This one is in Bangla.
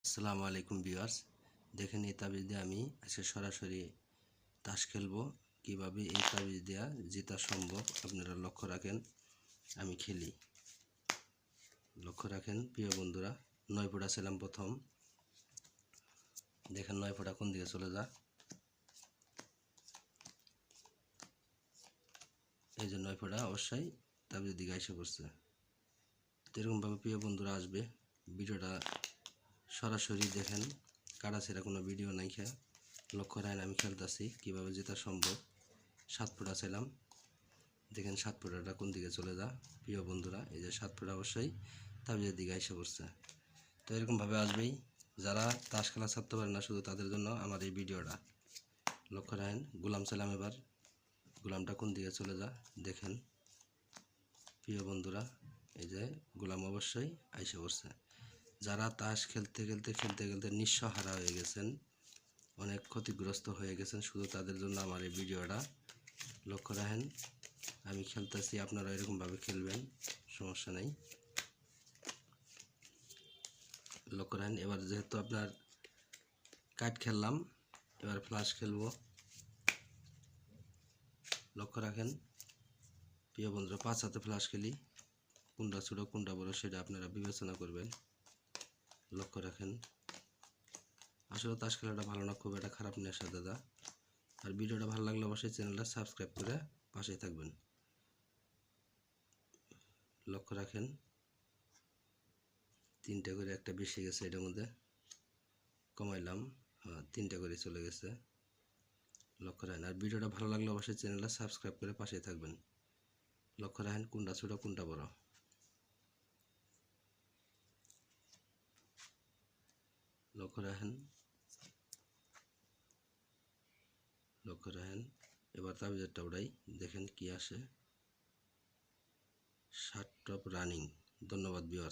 আসসালামু আলাইকুম ভিউয়ার্স, দেখেন এই তাবিজ দিয়ে আমি আজকে সরাসরি তাস খেলবো। কিভাবে এই তাবিজ দেওয়া জেতা সম্ভব আপনারা লক্ষ্য রাখেন। আমি খেলি, লক্ষ্য রাখেন প্রিয় বন্ধুরা। 9 ফোঁটা ছিলাম প্রথম, দেখেন 9 ফোঁটা কোন দিকে চলে যা। এই যে 9 ফোঁটা অবশ্যই তাবিজের দিকে এসে পড়ছে। এরকমভাবে প্রিয় বন্ধুরা আসবে। ভিডিওটা সরাসরি দেখেন, কাটা ছেঁড়া কোনো ভিডিও নাই। লক্ষ্য রাখেন আমি খেলতেছি কীভাবে জেতা সম্ভব। 7 ফোঁটা ছিলাম, দেখেন 7 ফোঁটাটা কোন দিকে চলে যা প্রিয় বন্ধুরা। এই যে 7 ফোঁটা অবশ্যই তাবিজের দিকে এসে পড়ছে। তো এরকমভাবে আসবেই। যারা তাস খেলা ছাড়তে পারে না শুধু তাদের জন্য আমার এই ভিডিওটা। লক্ষ্য রাখেন গোলাম ছিলাম, এবার গোলামটা কোন দিকে চলে যা দেখেন প্রিয় বন্ধুরা। এই যে গোলাম অবশ্যই এসে পড়ছে। যারা তাস খেলতে খেলতে নিঃস্বহারা হয়ে গেছেন, অনেক ক্ষতিগ্রস্ত হয়ে গেছেন, শুধু তাদের জন্য আমার এই ভিডিওটা। লক্ষ্য রাখেন আমি খেলতেছি, আপনারা এরকমভাবে খেলবেন, সমস্যা নেই। লক্ষ্য রাখেন এবার যেহেতু আপনার কাট খেললাম, এবার ফ্লাশ খেলবো। লক্ষ্য রাখেন প্রিয় বন্ধুরা, 5 হাতে ফ্লাশ খেলি, কোনটা ছোটো কোনটা বড় সেটা আপনারা বিবেচনা করবেন। লক্ষ্য রাখেন আসলে তাস খেলাটা ভালো না, খুব একটা খারাপ নেশা দাদা। আর ভিডিওটা ভালো লাগলে অবশ্যই চ্যানেলটা সাবস্ক্রাইব করে পাশেই থাকবেন। লক্ষ্য রাখেন 3টে করে একটা বেশি গেছে, এটার মধ্যে কমাইলাম, 3টে করে চলে গেছে। লক্ষ্য রাখেন আর ভিডিওটা ভালো লাগলে অবশ্যই চ্যানেলটা সাবস্ক্রাইব করে পাশেই থাকবেন। লক্ষ্য রাখেন কোনটা ছোটো কোনটা বড়। লক্ষ্য রাখেন এবার তাবিজেরটা উঠাই, দেখেন কি আসে। 7 টপ রানিং। ধন্যবাদ ভিউয়ার্স।